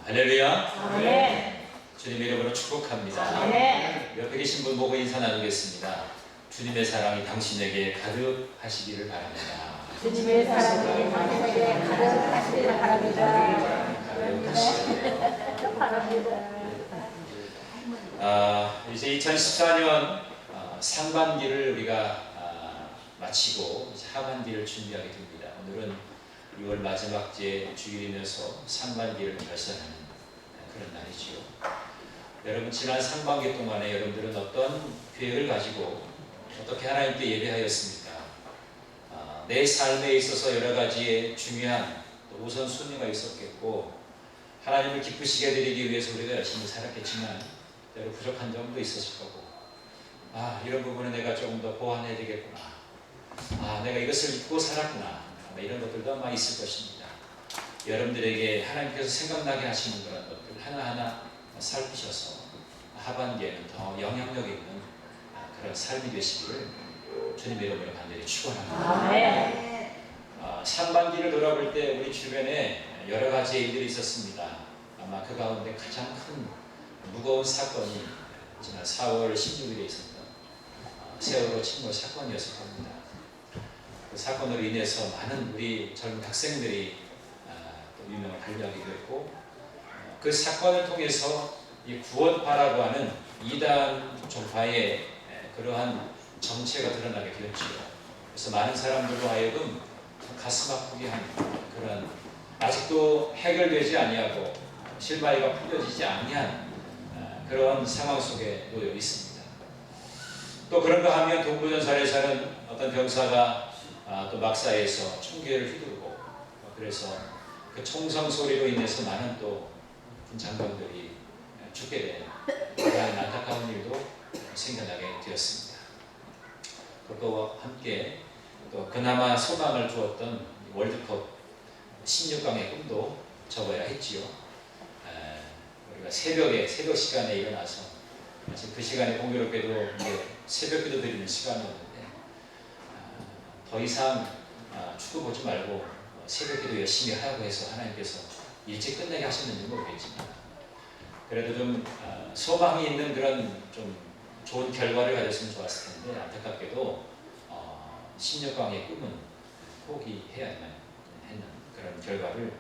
할렐루야. 아멘. 주님의 이름으로 축복합니다. 아멘. 옆에 계신 분 보고 인사 나누겠습니다. 주님의 사랑이 당신에게 가득하시기를 바랍니다. 주님의 사랑이 당신에게 가득하시기를 바랍니다. 이제 2014년 상반기를 우리가 마치고 이제 하반기를 준비하게 됩니다. 오늘은 6월 마지막 주일이면서 상반기를 결산하는 그런 날이지요. 여러분, 지난 상반기 동안에 여러분들은 어떤 계획을 가지고 어떻게 하나님께 예배하였습니까? 내 삶에 있어서 여러 가지의 중요한 또 우선순위가 있었겠고, 하나님을 기쁘시게 드리기 위해서 우리가 열심히 살았겠지만 때로 부족한 점도 있었을 거고, 이런 부분은 내가 조금 더 보완해야 되겠구나, 내가 이것을 잊고 살았구나, 이런 것들도 아마 있을 것입니다. 여러분들에게 하나님께서 생각나게 하시는 그런 것들 하나하나 살피셔서 하반기에는 더 영향력 있는 그런 삶이 되시기를 주님의 이름으로 간절히 축원합니다. 상반기를 돌아볼 때 우리 주변에 여러 가지 일들이 있었습니다. 아마 그 가운데 가장 큰 무거운 사건이 지난 4월 16일에 있었던 세월호 침몰 사건이었을 겁니다. 그 사건으로 인해서 많은 우리 젊은 학생들이 또 유명을 발휘하기도 했고, 그 사건을 통해서 이 구원파라고 하는 이단 종파의 그러한 정체가 드러나게 되었지요. 그래서 많은 사람들로 하여금 가슴 아프게 하는 그런, 아직도 해결되지 아니하고 실마리가 풀려지지 아니한 그런 상황 속에 놓여 있습니다. 또 그런가 하면 동부전선에서는 어떤 병사가 또 막사에서 총기를 휘두르고, 그래서 그 총성 소리로 인해서 많은 또 군장병들이 죽게 되는 그런 안타까운 일도 생겨나게 되었습니다. 그것과 함께 또 그나마 소망을 주었던 월드컵 16강의 꿈도 접어야 했지요. 우리가 새벽 시간에 일어나서 마치 그 시간에 공교롭게도 새벽 기도 드리는 시간이었는데, 더 이상 축구 보지 말고 새벽 기도 열심히 하라고 해서 하나님께서 일찍 끝내게 하셨는지 모르겠지만, 그래도 좀 소망이 있는 그런 좀 좋은 결과를 가졌으면 좋았을 텐데, 안타깝게도 16강의 꿈은 포기해야만 했는 그런 결과를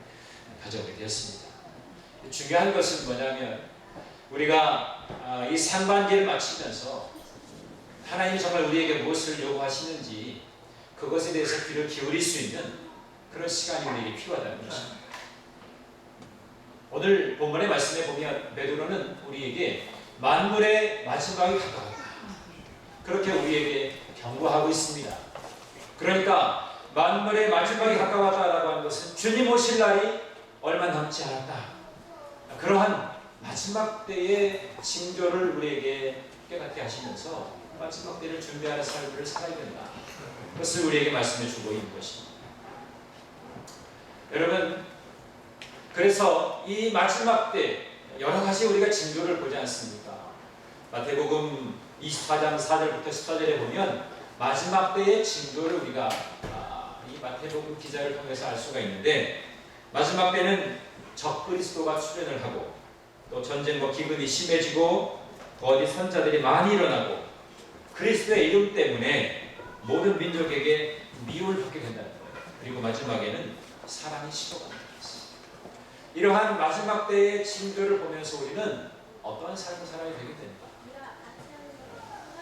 가져오게 되었습니다. 중요한 것은 뭐냐면, 우리가 이 상반기를 마치면서 하나님이 정말 우리에게 무엇을 요구하시는지 그것에 대해서 귀를 기울일 수 있는 그런 시간이 우리에게 필요하다는 것입니다. 오늘 본문의 말씀에 보면 베드로는 우리에게 만물의 마지막이 가까웠다, 그렇게 우리에게 경고하고 있습니다. 그러니까 만물의 마지막이 가까웠다라고 하는 것은 주님 오실 날이 얼마 남지 않았다, 그러한 마지막 때의 징조를 우리에게 깨닫게 하시면서 마지막 때를 준비하는 삶을 살아야 된다, 그것을 우리에게 말씀해 주고 있는 것입니다. 여러분, 그래서 이 마지막 때 여러 가지 우리가 징조를 보지 않습니까? 마태복음 24장 4절부터 14절에 보면 마지막 때의 징조를 우리가 이 마태복음 기자를 통해서 알 수가 있는데, 마지막 때는 적그리스도가 출현을 하고, 또 전쟁과 기근이 심해지고, 거짓 선자들이 많이 일어나고, 그리스도의 이름 때문에 모든 민족에게 미움을 받게 된다는 거예요. 그리고 마지막에는 사랑이 식어간다는 것입니다. 이러한 마지막 때의 징조를 보면서 우리는 어떠한 삶을 살아야 되게 됩니다.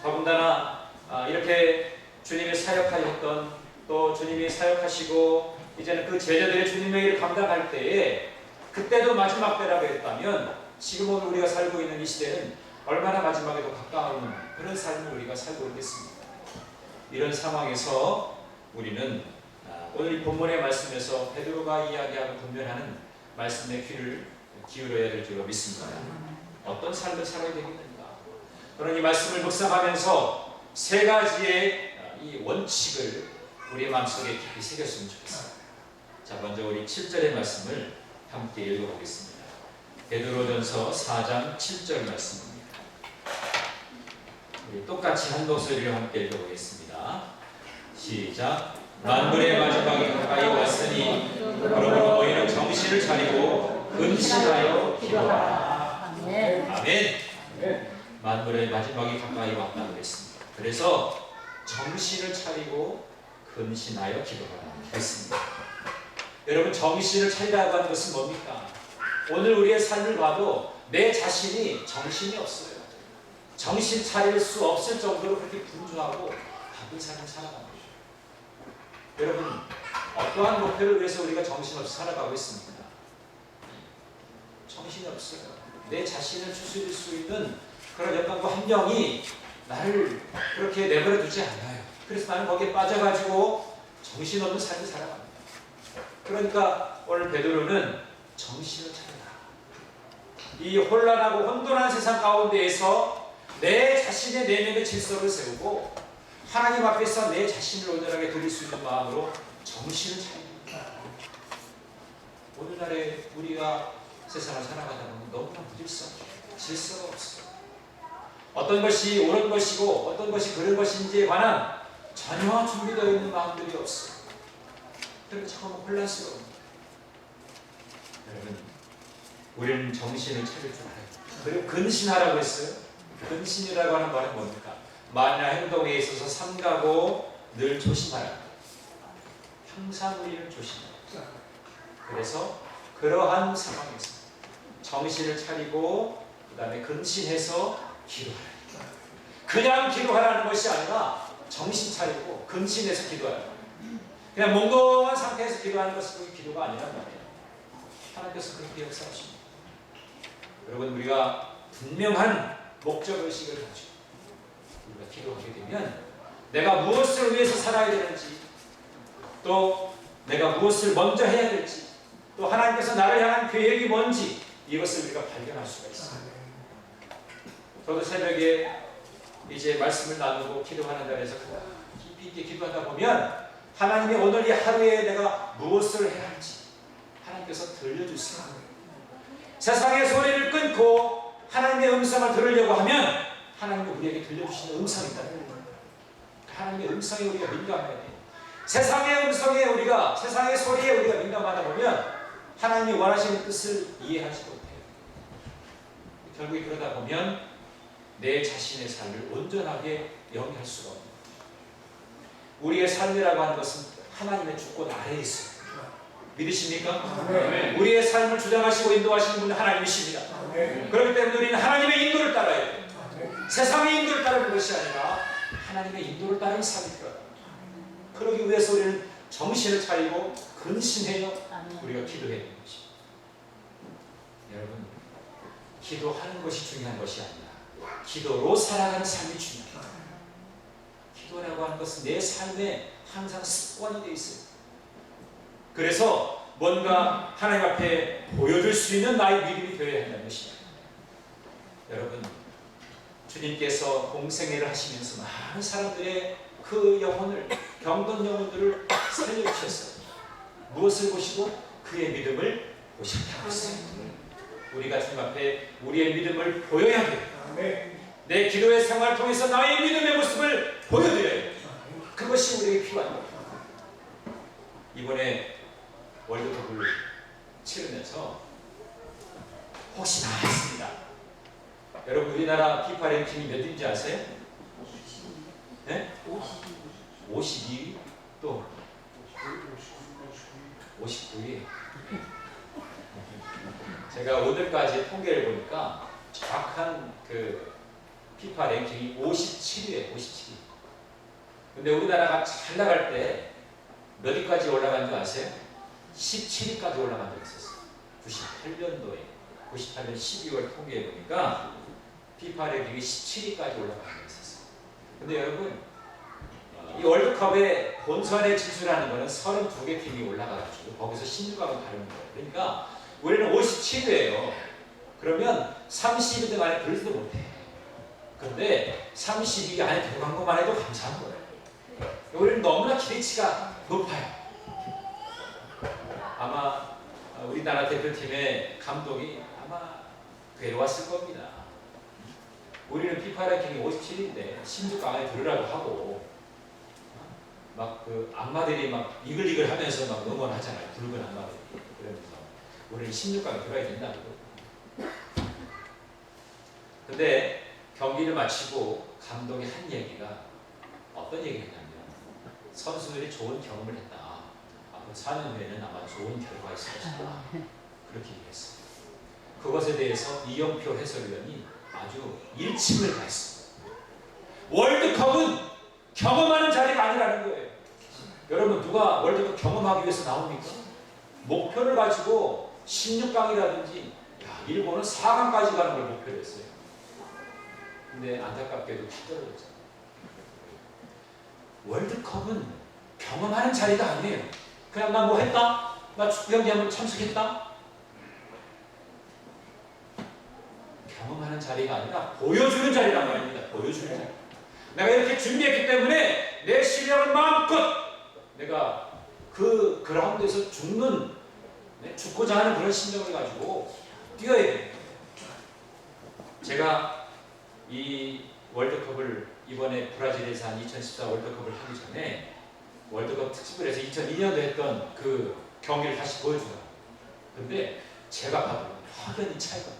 더군다나 이렇게 주님이 사역하셨던, 또 주님이 사역하시고 이제는 그 제자들의 주님의 일을 감당할 때에, 그때도 마지막 때라고 했다면 지금 오늘 우리가 살고 있는 이 시대는 얼마나 마지막에 더 가까운 그런 삶을 우리가 살고 있겠습니까? 이런 상황에서 우리는 오늘 이 본문의 말씀에서 베드로가 이야기하고 분별하는 말씀에 귀를 기울여야 될 줄로 믿습니다. 어떤 삶을 살아야 되겠는가? 그런 이 말씀을 묵상하면서 세 가지의 이 원칙을 우리의 마음속에 깊이 새겼으면 좋겠습니다. 자, 먼저 우리 7절의 말씀을 함께 읽어보겠습니다. 베드로전서 4장 7절 말씀입니다. 우리 똑같이 한 목소리로 함께 읽어보겠습니다. 시작. 만물의 마지막이 가까이 왔으니 그러므로 너희는 정신을 차리고 근신하여 기도하라. 아멘. 아멘. 만물의 마지막이 가까이 왔다 그랬습니다. 그래서 정신을 차리고 근신하여 기도하라 했습니다. 여러분, 정신을 차리라고 하는 것은 뭡니까? 오늘 우리의 삶을 봐도 내 자신이 정신이 없어요. 정신 차릴 수 없을 정도로 그렇게 분주하고 바쁜 삶을 살아갑니다. 여러분, 어떠한 목표를 위해서 우리가 정신없이 살아가고 있습니까? 정신이 없어요. 내 자신을 추스릴 수 있는 그런 여건과 환경이 나를 그렇게 내버려 두지 않아요. 그래서 나는 거기에 빠져가지고 정신없는 삶을 살아갑니다. 그러니까 오늘 베드로는 정신을 차려라. 이 혼란하고 혼돈한 세상 가운데에서 내 자신의 내면의 질서를 세우고 하나님 앞에서 내 자신을 온전하게 드릴 수 있는 마음으로 정신을 차립니다. 오늘날에 우리가 세상을 살아가다 보면 너무나 질서가 없어요. 어떤 것이 옳은 것이고 어떤 것이 그른 것인지에 관한 전혀 준비되어 있는 마음들이 없어요. 그래서 참 혼란스러워요. 여러분, 우리는 정신을 차릴 줄 알아요. 그리고 근신하라고 했어요. 근신이라고 하는 말은 뭡니까? 말이나 행동에 있어서 삼가고 늘 조심하라. 항상 우리는 조심하라. 그래서 그러한 상황에서 정신을 차리고 그 다음에 근신해서 기도하라. 그냥 기도하라는 것이 아니라 정신 차리고 근신해서 기도하라. 그냥 몽롱한 상태에서 기도하는 것은 기도가 아니란 말이에요. 하나님께서 그렇게 역사하십니다. 여러분, 우리가 분명한 목적의식을 가지고 우리가 기도하게 되면 내가 무엇을 위해서 살아야 되는지, 또 내가 무엇을 먼저 해야 될지, 또 하나님께서 나를 향한 계획이 뭔지 이것을 우리가 발견할 수가 있습니다. 저도 새벽에 이제 말씀을 나누고 기도하는 자리에서 깊이 있게 기도하다 보면 하나님이 오늘 이 하루에 내가 무엇을 해야 할지 하나님께서 들려주세요. 세상의 소리를 끊고 하나님의 음성을 들으려고 하면 하나님이 우리에게 들려주시는 음성이다. 하나님의 음성에 우리가 민감해야 돼요. 세상의 음성에 우리가, 세상의 소리에 우리가 민감하다 보면 하나님이 원하시는 뜻을 이해하지 못해요. 결국에 그러다 보면 내 자신의 삶을 온전하게 영위할 수가 없는 거예요. 우리의 삶이라고 하는 것은 하나님의 주권 아래에 있어요. 믿으십니까? 네. 우리의 삶을 주장하시고 인도하시는 분은 하나님이십니다. 네. 그렇기 때문에 우리는 하나님의 인도를 따라야 돼요. 네. 세상의 인도를 따르는 것이 아니라 하나님의 인도를 따르는 삶이 필요하다. 그러기 위해서 우리는 정신을 차리고 근신해서 우리가 기도해야 되는 것입니다. 여러분, 기도하는 것이 중요한 것이 아니라 기도로 살아가는 삶이 중요합니다. 기도라고 하는 것은 내 삶에 항상 습관이 되어 있어요. 그래서 뭔가 하나님 앞에 보여줄 수 있는 나의 믿음이 되어야 한다는 것입니다. 여러분, 주님께서 공생애를 하시면서 많은 사람들의 그 영혼을, 병든 영혼들을 살려주셨어요. 무엇을 보시고? 그의 믿음을 보셨다고 했어요. 우리가 주님 앞에 우리의 믿음을 보여야 돼요. 내 기도의 생활을 통해서 나의 믿음의 모습을 보여드려야 돼요. 그것이 우리에게 필요한 거예요. 이번에 월드컵을 치르면서 혹시 나왔습니다. 여러분, 우리나라 피파 랭킹이 몇 위인지 아세요? 네? 52위? 또 59위. 제가 오늘까지 통계를 보니까 정확한 그 피파 랭킹이 57위예요. 57위. 근데 우리나라가 잘 나갈 때 몇 위까지 올라간 줄 아세요? 17위까지 올라간 적이 있었어요. 98년도에 98년 12월 통계해 보니까 피파 랭킹이 17위까지 올라간 적이 있었어요. 근데 여러분, 이 월드컵에 본선에 진출하는 거는 32개 팀이 올라가가지고 거기서 16강을 가르는 거예요. 그러니까 우리는 57위예요. 그러면 32등 안에 들지도 못해. 그런데 32위 안에 들어간 것만 해도 감사한 거예요. 우리는 너무나 기대치가 높아요. 아마 우리나라 대표팀의 감독이 아마 괴로웠을 겁니다. 우리는 피파 랭킹이 57인데 16강 안에 들으라고 하고 막 그 악마들이 막 이글이글 하면서 막 응원하잖아요. 붉은 악마들이. 그러면서 우리는 16강에 들어야 된다고. 근데 경기를 마치고 감독이 한 얘기가 어떤 얘기를 했냐면 선수들이 좋은 경험을 했다. 앞으로 4년 후에는 아마 좋은 결과가 있을 것이다. 그렇게 얘기했어요. 그것에 대해서 이영표 해설위원이 아주 일침을 가했습니다. 월드컵은 경험하는 자리가 아니라는 거예요. 여러분 누가 월드컵 경험하기 위해서 나옵니까? 목표를 가지고 16강이라든지 일본은 4강까지 가는 걸 목표로 했어요. 근데 안타깝게도 다 떨어졌잖아요. 월드컵은 경험하는 자리가 아니에요. 그냥 나 뭐 했다? 나 축구 경기 한번 참석했다? 경험하는 자리가 아니라 보여주는 자리란 말입니다. 보여주는 자리. 내가 이렇게 준비했기 때문에 내 실력을 마음껏 내가 그 그라운드에서 죽고자 하는 그런 심정을 가지고 뛰어야 돼요. 제가 이 월드컵을 이번에 브라질에서 한 2014 월드컵을 하기 전에 월드컵 특집을 해서 2002년도 했던 그 경기를 다시 보여주더라고요. 근데 제가 봐도 확연히 차이가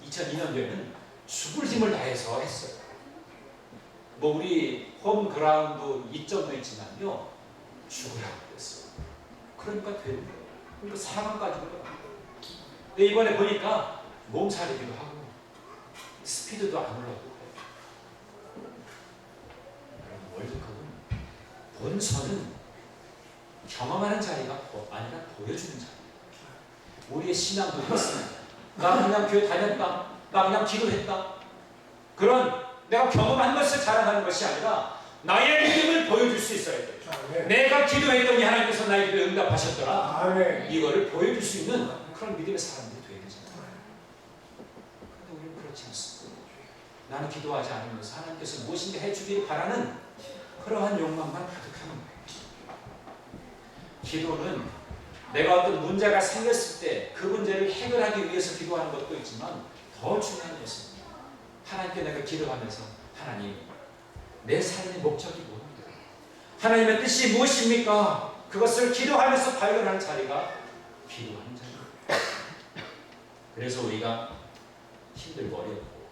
2002년도에는 죽을 힘을 다해서 했어요. 뭐 우리 홈 그라운드 이점도 있지만요. 죽으라고 그랬어요. 그러니까 되는 거예요. 그러니까 4강까지 올라가요. 근데 이번에 보니까 몸살이기도 하고 스피드도 안 올라가고 월드컵은 본선은 경험하는 자리가 아니라 보여주는 자리. 우리의 신앙도 있습니다. 나 그냥 교회 다녔다. 나 그냥 기도했다. 그런 내가 경험한 것을 자랑하는 것이 아니라 나의 믿음을 보여줄 수 있어야 돼요. 내가 기도했더니 하나님께서 나의 기도에 응답하셨더라. 아멘. 이거를 보여줄 수 있는 그런 믿음의 사람들이 되어야 되잖아요. 그런데 우리는 그렇지 않습니다. 나는 기도하지 않으면서 하나님께서 무엇인가 해주길 바라는 그러한 욕망만 가득하는 거예요. 기도는 내가 어떤 문제가 생겼을 때 그 문제를 해결하기 위해서 기도하는 것도 있지만 더 중요한 것은 하나님께 내가 기도하면서 하나님 내 삶의 목적이 뭡니까? 하나님의 뜻이 무엇입니까? 그것을 기도하면서 발견하는 자리가 기도하는 자리입니다. 그래서 우리가 힘들고 어렵고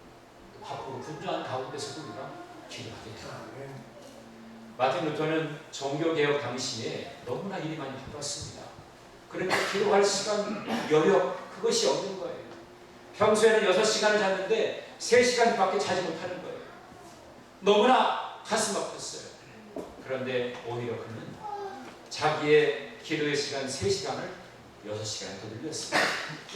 바쁘고 분주한 가운데서도 우리가 기도하게 돼요. 마틴 루터는 종교개혁 당시에 너무나 일이 많이 바빴습니다. 그러니까 기도할 시간, 여력 그것이 없는 거예요. 평소에는 6시간을 잤는데 3시간밖에 자지 못하는 거예요. 너무나 가슴 아팠어요. 그런데 오히려 그는 자기의 기도의 시간 3시간을 6시간에 더 늘렸어요.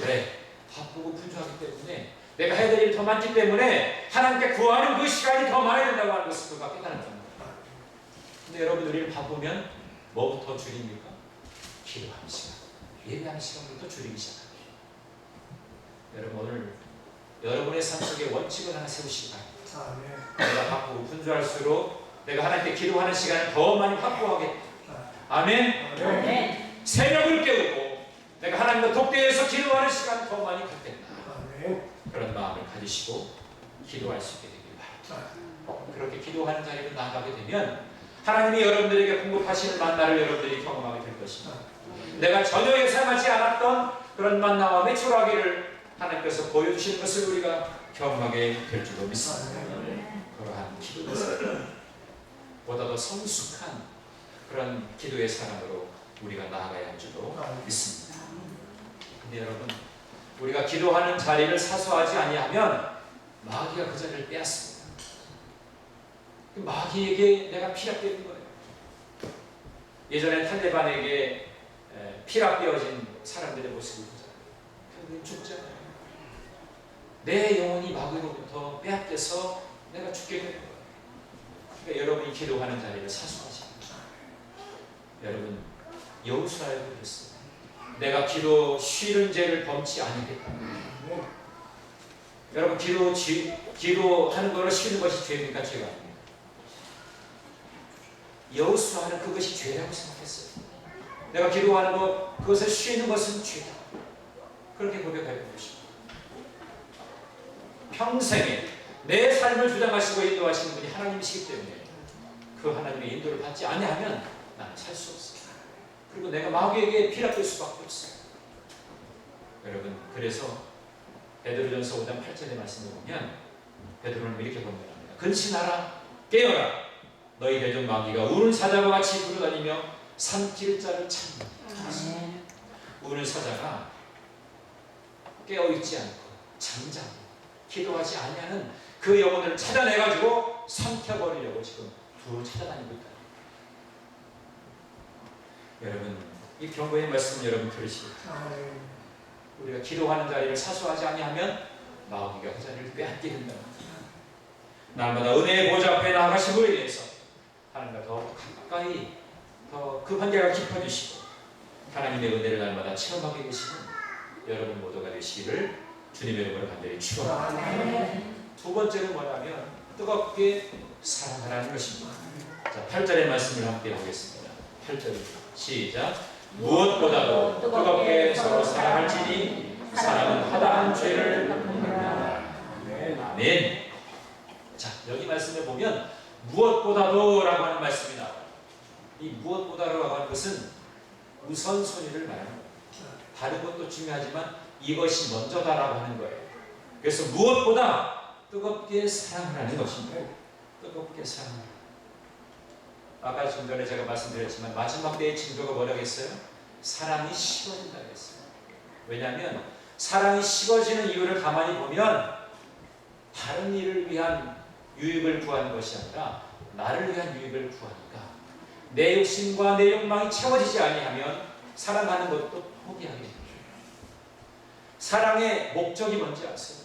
왜? 바쁘고 분주하기 때문에 내가 해야 될 일이 더 많기 때문에 하나님께 구하는 그 시간이 더 많아야 된다고 하는 것을 그가 깨달았단 말이에요. 근데 여러분 우리를 바쁘면 뭐부터 줄입니까? 기도하는 시간, 예배하는 시간부터 줄이기 시작합니다. 여러분 오늘 여러분의 삶 속에 원칙을 하나 세우시기 바랍니다. 내가 바쁘고 분주할수록 내가 하나님께 기도하는 시간을 더 많이 확보하겠다. 아멘. 아멘. 새벽을 깨우고 내가 하나님과 독대해서 기도하는 시간을 더 많이 갖겠다. 그런 마음을 가지시고 기도할 수 있게 되길 바랍니다. 그렇게 기도하는 자리로 나아가게 되면 하나님이 여러분들에게 공급하시는 만나를 여러분들이 경험하게 될 것입니다. 내가 전혀 예상하지 않았던 그런 만나와 매출하기를 하나님께서 보여주시는 것을 우리가 경험하게 될 줄로 믿습니다. 그러한 기도의 사람, 보다 더 성숙한 그런 기도의 사람으로 우리가 나아가야 할 줄로 믿습니다. 근데 여러분, 우리가 기도하는 자리를 사수하지 아니하면 마귀가 그 자리를 빼앗습니다. 마귀에게 내가 피랍되는 거예요. 예전에 탈레반에게 피랍되어진 사람들의 모습을 보잖아요. 결국엔 죽잖아요. 내 영혼이 마귀로부터 빼앗겨서 내가 죽게 되는 거예요. 그러니까 여러분이 기도하는 자리를 사수하지 않습니다. 여러분 여호수아에도 그랬어요. 내가 기도 쉬는 죄를 범치 아니겠다. 여러분 기도하는 것을 쉬는 것이 죄입니까? 죄가 아닙니다. 여호수아는 그것이 죄라고 생각했어요. 내가 기도하는 것, 그것을 쉬는 것은 죄다. 그렇게 고백할 것입니다. 평생에 내 삶을 주장하시고 인도하시는 분이 하나님이시기 때문에 그 하나님의 인도를 받지 아니하면 나는 살 수 없어요. 그리고 내가 마귀에게 피랍될 수밖에 없어요. 여러분, 그래서 베드로전서 5장 8절의 말씀을 보면 베드로는 이렇게 권면합니다. 근신하라, 깨어라. 너희 대적 마귀가 우는 사자와 같이 돌아다니며 삼킬 자를 찾는다. 우는 사자가 깨어있지 않고 잠자고 기도하지 아니하는 그 영혼을 찾아내가지고 삼켜버리려고 지금 두루 찾아다니고 있다. 여러분, 이 경고의 말씀 여러분 들으시고 우리가 기도하는 자리를 사수하지 아니하면 마귀가 그 자리를 빼앗게 된다. 날마다 은혜의 보좌 앞에 나아가심으로 인해서 하나님과 더 가까이 더 그 관계가 깊어지시고 하나님의 은혜를 날마다 체험하게 되시는 여러분 모두가 되시기를 주님의 이름으로 간절히 축원합니다. 두 번째는 뭐냐면 뜨겁게 사랑하라는 것입니다. 자, 8절의 말씀을 함께 보겠습니다. 8절 시작. 무엇보다도 뜨겁게 서로 사랑할지니 사랑은 하다한 죄를 갚는다. 아멘. 자, 여기 말씀을 보면 무엇보다도 라고 하는 말씀이 나와요. 이 무엇보다라고 하는 것은 우선순위를 말하는 거예요. 다른 것도 중요하지만 이것이 먼저다라고 하는 거예요. 그래서 무엇보다 뜨겁게 사랑하라는 것입니다. 뜨겁게 사랑하라. 아까 좀 전에 제가 말씀드렸지만 마지막 때의 징조가 뭐라고 했어요? 사랑이 식어진다고 했어요. 왜냐하면 사랑이 식어지는 이유를 가만히 보면 다른 일을 위한 유익을 구하는 것이 아니라 나를 위한 유익을 구하니까 내 욕심과 내 욕망이 채워지지 아니하면 사랑하는 것도 포기하게 됩니다. 사랑의 목적이 뭔지 아세요?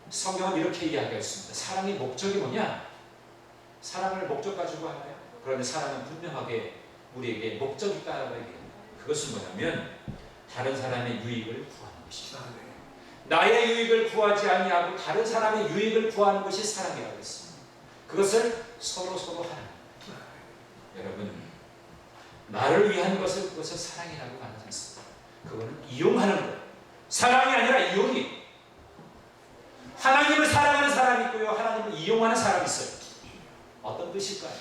성경은 이렇게 이야기했습니다. 사랑의 목적이 뭐냐? 사랑을 목적 가지고 하나요? 그런데 사랑은 분명하게 우리에게 목적이 있다고 얘기합니다. 그것은 뭐냐면 다른 사람의 유익을 구하는 것입니다. 나의 유익을 구하지 아니하고 다른 사람의 유익을 구하는 것이 사랑이라고 했습니다. 그것을 서로 하는. 여러분, 나를 위한 것을 그것을 사랑이라고 하지 않습니다. 그거는 이용하는 거예요. 사랑이 아니라 이용이. 하나님을 사랑하는 사람이 있고요, 하나님을 이용하는 사람이 있어요. 어떤 뜻일까요?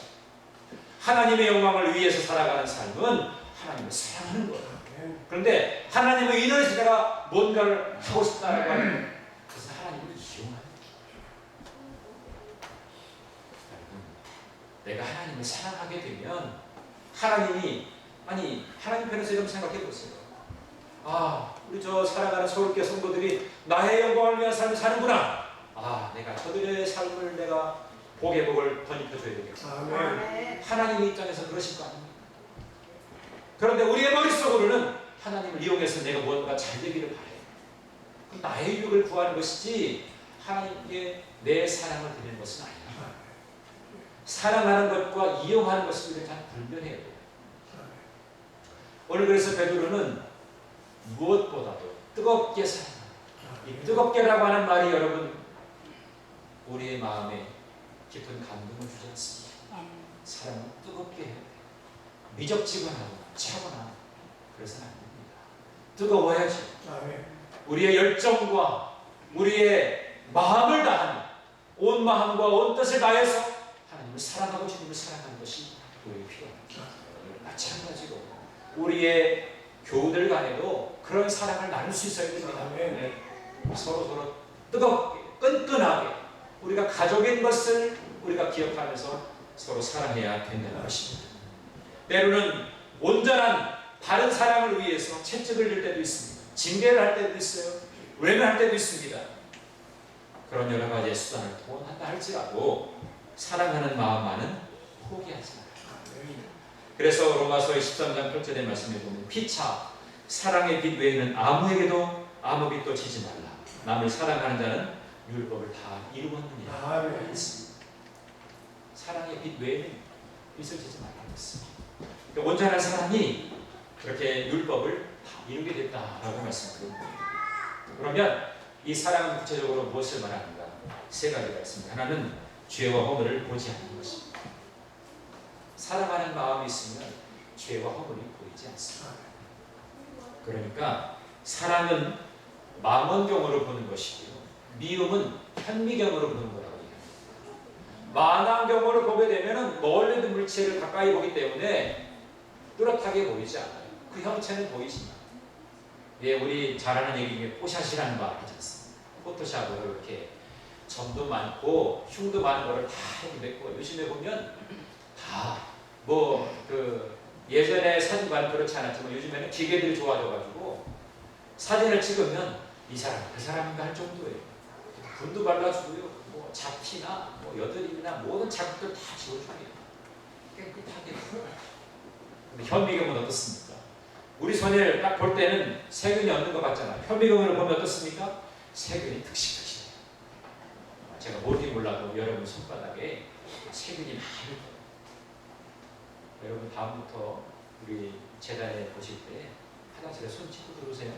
하나님의 영광을 위해서 살아가는 삶은 하나님을 사랑하는 거예요. 그런데 하나님을 인해서 내가 뭔가를 하고 싶다라고 하는 그것은 하나님을 이용하는 거예요. 내가 하나님을 사랑하게 되면 하나님이, 아니 하나님 편에서 좀 생각해 보세요. 아, 우리 저 사랑하는 서울교회 성도들이 나의 영광을 위한 삶을 사는구나. 아, 내가 저들의 삶을 내가 복의 복을 번입혀줘야 되겠다. 하나님의 입장에서 그러실 거 아닙니까? 그런데 우리의 머릿속으로는 하나님을 이용해서 내가 무언가 잘 되기를 바래요. 그 나의 유익을 구하는 것이지 하나님께 내 사랑을 드리는 것은 아니다. 사랑하는 것과 이용하는 것을 우리가 잘 분별해야 돼요. 오늘 그래서 베드로는 무엇보다도 뜨겁게 사랑한다. 이 뜨겁게라고 하는 말이 여러분 우리의 마음에 깊은 감동을 주지 않습니다. 사랑은 뜨겁게 해야 돼요. 미적지근하고 차거나 그래서는 안 됩니다. 뜨거워야죠. 우리의 열정과 우리의 마음을 다하는 온 마음과 온 뜻을 다해서 하나님을 사랑하고 주님을 사랑하는 것이 우리에게 필요합니다. 마찬가지로 우리의 교우들 간에도 그런 사랑을 나눌 수 있어야 됩니다. 서로 뜨겁게 끈끈하게 우리가 가족인 것을 우리가 기억하면서 서로 사랑해야 된다는 것입니다. 때로는 온전한 바른 사랑을 위해서 채찍을 들 때도 있습니다. 징계를 할 때도 있어요. 외면할 때도 있습니다. 그런 여러 가지의 수단을 동원한다 할지라도 사랑하는 마음만은 포기하지 말아요. 그래서 로마서 13장 8절의 말씀에 보면 피차 사랑의 빛 외에는 아무에게도 아무 빛도 지지 말라. 남을 사랑하는 자는 율법을 다 이루었느니라 했습니다. 사랑의 빛 외에는 빛을 지지 말라고 했습니다. 그러니까 온전한 사랑이 그렇게 율법을 다 이루게 됐다라고 말씀드립니다. 그러면 이 사랑은 구체적으로 무엇을 말하는가? 세 가지가 있습니다. 하나는 죄와 허물을 보지 않는 것입니다. 사랑하는 마음이 있으면 죄와 허물이 보이지 않습니다. 그러니까 사랑은 망원경으로 보는 것이고요, 미움은 현미경으로 보는 거라고 얘기합니다. 망원경으로 보게 되면 멀리 있는 물체를 가까이 보기 때문에 뚜렷하게 보이지 않아요. 그 형체는 보이지만 예, 우리 잘 아는 얘기 중에 뽀샷이라는 말 하지 않습니까? 포토샵으로 이렇게 점도 많고 흉도 많은 거를 다 이렇게 맺고 요즘에 보면 다 뭐 그 예전에 사진관 그렇지 않았지만 요즘에는 기계들이 좋아져가지고 사진을 찍으면 이 사람 그 사람인가 할 정도예요. 붓도 발라주고요, 뭐 잡티나 뭐 여드름이나 모든 자국들 다 지워주고요. 깨끗하게 풀어요. 근데 현미경은 어떻습니까? 우리 손을 딱 볼 때는 세균이 없는 것 같잖아요. 현미경으로 보면 어떻습니까? 세균이 득실득실해요. 제가 모르긴 몰라도 여러분 손바닥에 세균이 많을 거예요. 여러분 다음부터 우리 재단에 보실 때 화장실에 손 씻고 들어오세요.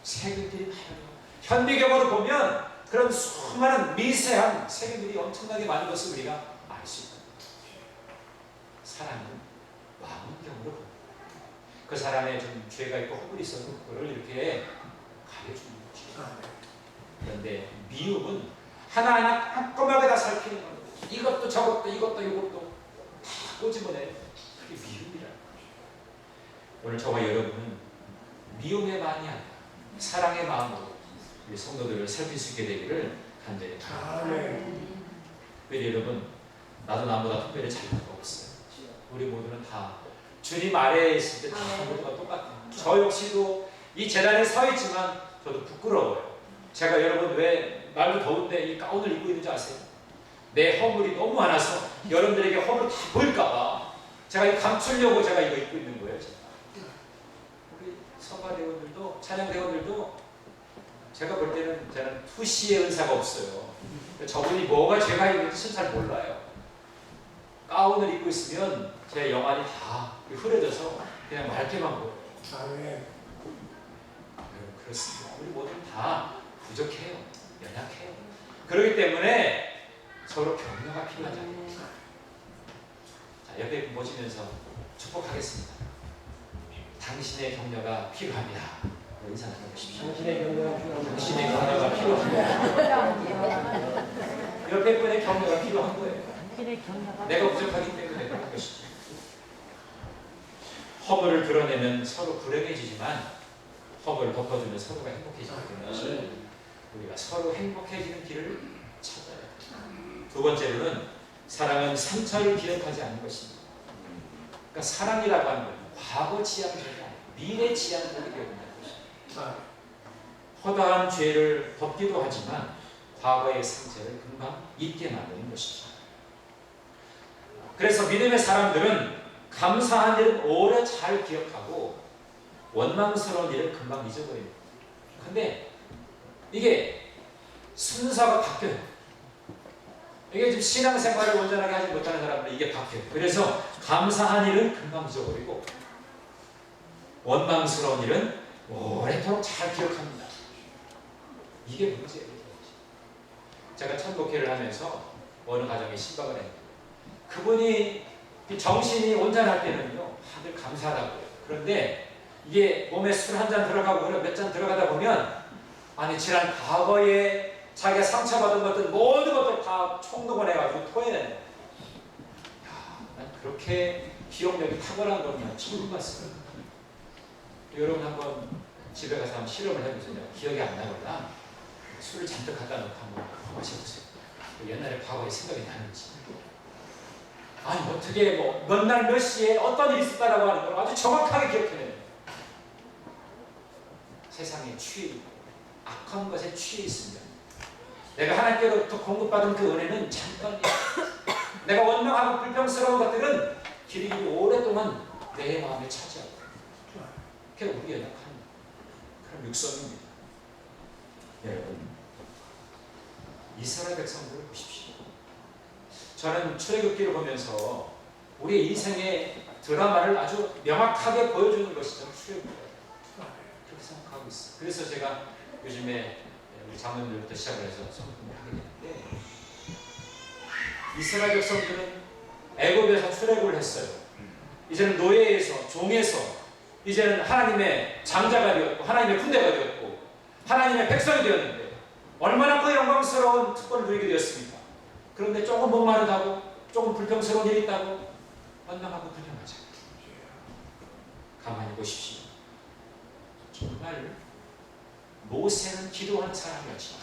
세균들이 많아요. 현미경으로 보면 그런 수많은 미세한 세균들이 엄청나게 많은 것을 우리가 알 수 있다. 사람은 망원경으로 봅니다. 그 사람의 좀 죄가 있고 허물이 있어서 그걸 이렇게 가려주는 거죠. 그런데 미움은 하나하나 꼼꼼하게 다 살피는 겁니다. 이것도 저것도 이것도 이것도 다 꼬집어내요. 그게 미움이라는 거죠. 오늘 저와 여러분은 미움의 마음이 아니라 사랑의 마음으로 우리 성도들을 살필 수 있게 되기를 간절히 바랍니다. 그래서 여러분, 나도 남보다 특별히 잘난 거 없어요. 우리 모두는 다 주님 아래에 있을 때 다 모두가 똑같아요. 저 역시도 이 재단에 서 있지만 저도 부끄러워요. 제가 여러분 왜 날도 더운데 이 가운을 입고 있는지 아세요? 내 허물이 너무 많아서 여러분들에게 허물 다 보일까봐 제가 이 감추려고 제가 이거 입고 있는 거예요. 제가. 우리 서가대원들도 찬양대원들도 제가 볼 때는 저는 투시의 은사가 없어요. 저분이 뭐가 죄가 있는지 잘 몰라요. 가운을 입고 있으면 제 영안이 다 흐려져서 그냥 맑게만 보여요. 그렇습니다. 우리 모두는 다 부족해요. 연약해요. 그렇기 때문에 서로 격려가 필요하잖아요. 자, 옆에 분 보시면서 축복하겠습니다. 당신의 격려가 필요합니다. 인사 나눠보십시오. 당신의 격려가 필요합니다. 옆에 분의 격려가 필요한 거예요. 내가 부족하기 때문에 그런 것이죠. 허물을 드러내면 서로 불행해지지만 허물을 덮어주면 서로가 행복해지기 때문에 우리가 서로 행복해지는 길을 찾아야 합니다. 두 번째로는 사랑은 상처를 기억하지 않는 것입니다. 그러니까 사랑이라고 하는 건 과거 지향적이 아니라 미래 지향적이 되어야 된다는 것입니다. 허다한 죄를 덮기도 하지만 과거의 상처를 금방 잊게 만드는 것이죠. 그래서 믿음의 사람들은 감사한 일은 오래 잘 기억하고 원망스러운 일은 금방 잊어버립니다. 근데 이게 순서가 바뀌어요. 이게 지금 신앙생활을 온전하게 하지 못하는 사람들은 이게 바뀌어요. 그래서 감사한 일은 금방 잊어버리고 원망스러운 일은 오래도록 잘 기억합니다. 이게 문제예요. 제가 첫 목회를 하면서 어느 가정에 신방을 했는데 그분이 정신이 온전할 때는요 다들 감사하다고 해요. 그런데 이게 몸에 술 한 잔 들어가고 몇 잔 들어가다 보면 아니 지난 과거에 자기가 상처받은 것들 모든 것들 다 총동원해가지고 토해내는 거예요. 난 그렇게 기억력이 탁월한 건 난 처음 봤어요. 여러분 한번 집에 가서 한번 실험을 해보세요. 기억이 안 나거나 술을 잔뜩 갖다 놓고 한번 마셔보세요. 옛날에 과거에 생각이 나는지. 아니 어떻게 뭐 몇 날 몇 시에 어떤 일이 있었다라고 하는 걸 아주 정확하게 기억해내요. 세상에 취해 있고 악한 것에 취해 있으면 내가 하나님께로부터 공급받은 그 은혜는 잠깐이야. 내가 원망하고 불평스러운 것들은 길이 오랫동안 내 마음에 차지하고 그게 우리 연약한 그런 육성입니다. 여러분 이스라엘 백성들을 보십시오. 저는 출애굽기를 보면서 우리의 인생의 드라마를 아주 명확하게 보여주는 것이 저는 출애굽기예요. 그렇게 생각하고 있어요. 그래서 제가 요즘에 우리 장로님들부터 시작을 해서 성품을 하게 되는데 이스라엘 백성들은 애굽에서 출애굽을 했어요. 이제는 노예에서 종에서 이제는 하나님의 장자가 되었고 하나님의 군대가 되었고 하나님의 백성이 되었는데 얼마나 그 영광스러운 특권을 누리게 되었습니까? 그런데 조금 목마르다고 조금 불평스러운 일이 있다고 원망하고 불평하죠. 가만히 보십시오. 정말 모세는 기도하는 사람이었지만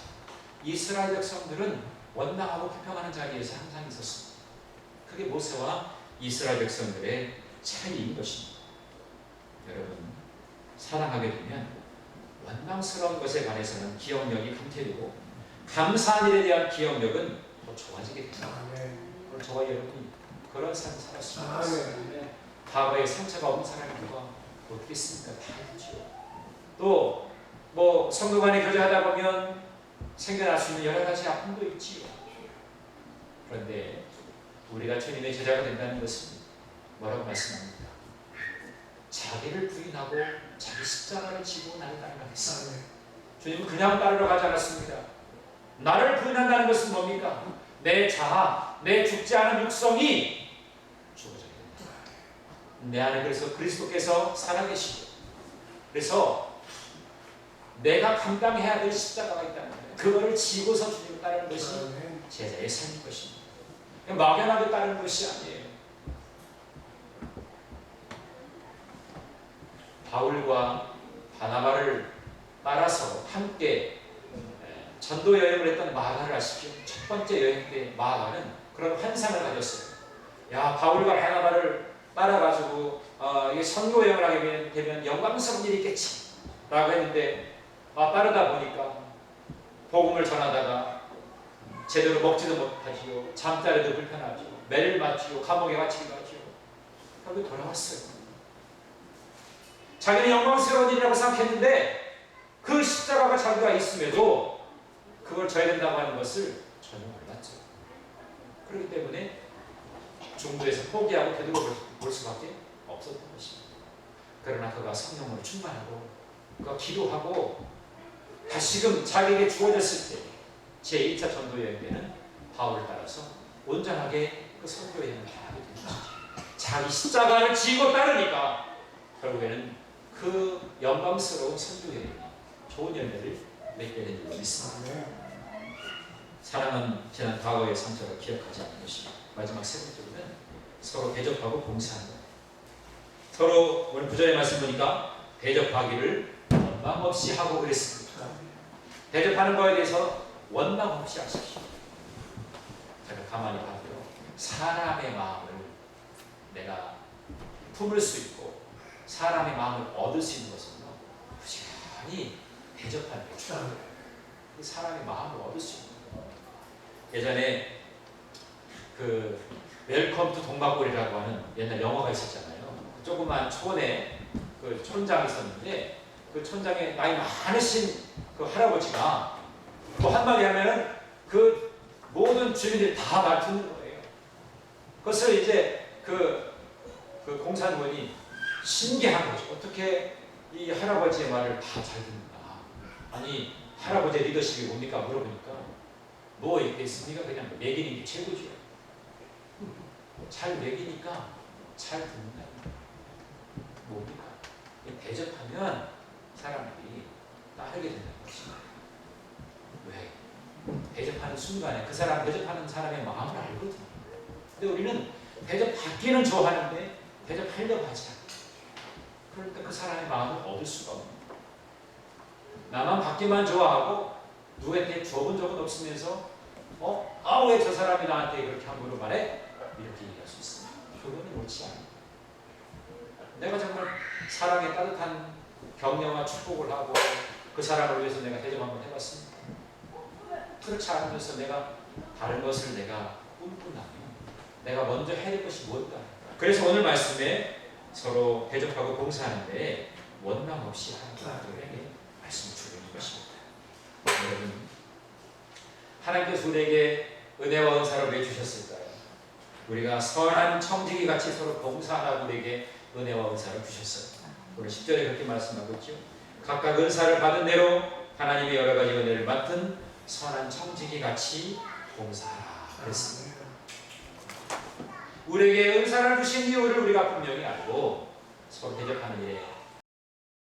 이스라엘 백성들은 원망하고 비평하는 자리에서 항상 있었습니다. 그게 모세와 이스라엘 백성들의 차이인 것입니다. 여러분, 사랑하게 되면 원망스러운 것에 관해서는 기억력이 감퇴되고 감사한 일에 대한 기억력은 더 좋아지게 됩니다. 오늘 저와 여러분이 그런 삶을 살았습니다. 과거에 상처가 없는 사람이 누가 어떻게 있습니까? 다 있죠. 또 뭐 성도간에 교제하다 보면 생겨날 수 있는 여러 가지 아픔도 있지요. 그런데 우리가 주님의 제자가 된다는 것은 뭐라고 말씀합니까? 자기를 부인하고 자기 십자가를 지고 나를 따르겠습니다. 주님은 그냥 따르러 가지 않았습니다. 나를 부인한다는 것은 뭡니까? 내 자아, 내 죽지 않은 육성이 죽어져야 된다. 내 안에 그래서 그리스도께서 살아계시고, 그래서 내가 감당해야 될 십자가가 있다는 거예요. 그거를 지고서 주님을 따르는 것이 제자의 삶인 것입니다. 막연하게 따르는 것이 아니에요. 바울과 바나바를 따라서 함께 전도 여행을 했던 마가를 아시죠? 첫 번째 여행 때 마가는 그런 환상을 가졌어요. 야, 바울과 바나바를 따라가지고 이게 선교 여행을 하게 되면 영광스러운 일이 있겠지 라고 했는데, 따르다 보니까 복음을 전하다가 제대로 먹지도 못하지요. 잠자리도 불편하죠. 매를 맞지요. 감옥에 갇히기도 하죠. 결국 돌아왔어요. 자기는 영광스러운 일이라고 생각했는데 그 십자가가 자기가 있음에도 그걸 져야 된다고 하는 것을 전혀 몰랐죠. 그렇기 때문에 중도에서 포기하고 되돌아볼 수밖에 없었던 것입니다. 그러나 그가 성령으로 충만하고 그가 기도하고 다시금 자기에게 주어졌을 때 제1차 전도 여행 때는 바울을 따라서 온전하게 그 선교 여행을 하게 된 것이죠. 자기 십자가를 지고 따르니까 결국에는 그 영광스러운 선교 여행이 좋은 열매를 맺게 된 줄로 믿습니다. 사랑은 지난 과거의 상처를 기억하지 않는 것입니다. 마지막 세 번째로는 서로 대접하고 봉사하는 것. 서로 오늘 9절의 말씀 보니까 대접하기를 원망 없이 하고 그랬습니다. 대접하는 것에 대해서 원망 없이 하십시오. 제가 가만히 봐도요, 사람의 마음을 내가 품을 수 있고 사람의 마음을 얻을 수 있는 것은요, 부지런히 대접하는 게 중요해요. 사람의 마음을 얻을 수 있는 거예요. 예전에 그 웰컴 투 동막골이라고 하는 옛날 영화가 있었잖아요. 조그만 촌에 그 촌장이 있었는데 그 촌장에 나이 많으신 그 할아버지가 뭐 한마디 하면은 그 모든 주민들이 다 말듣는 거예요. 그것을 이제 그 공사원이 신기한 거죠. 어떻게 이 할아버지의 말을 다 잘 듣는가. 아니, 할아버지의 리더십이 뭡니까? 물어보니까 뭐 있겠습니까? 그냥 매기는 게 최고죠. 잘 매기니까 잘 듣는다. 뭡니까? 대접하면 사람들이 따르게 된다는 것입니다. 왜? 대접하는 순간에 그 사람, 대접하는 사람의 마음을 알거든요. 근데 우리는 대접받기는 좋아하는데 대접하려고 하지 않아요. 그러니까 그 사람의 마음을 얻을 수가 없는 거예요. 나만 받기만 좋아하고 누구한테 줘본 적은 없으면서 왜 저 사람이 나한테 그렇게 함부로 말해? 이렇게 얘기할 수 있습니다. 그거는 옳지 않아요. 내가 정말 사랑의 따뜻한 격려와 축복을 하고 그 사람을 위해서 내가 대접 한번 해봤습니다. 그렇지 않으면서 내가 다른 것을 내가 꿈꾼다면 내가 먼저 해야 될 것이 무엇인가. 그래서 오늘 말씀에 서로 대접하고 봉사하는데 원망 없이 하는 것들에게 말씀을 주는 것입니다. 여러분, 하나님께서 우리에게 은혜와 은사를 왜 주셨을까요? 우리가 선한 청지기 같이 서로 봉사하라고 우리에게 은혜와 은사를 주셨어요. 오늘 10절에 그렇게 말씀하고 있죠. 각각 은사를 받은 대로 하나님의 여러 가지 은혜를 맡은 선한 청지기 같이 봉사하라 그랬습니다. 우리에게 은사를 주신 이유를 우리가 분명히 알고 서로 대접하는 일에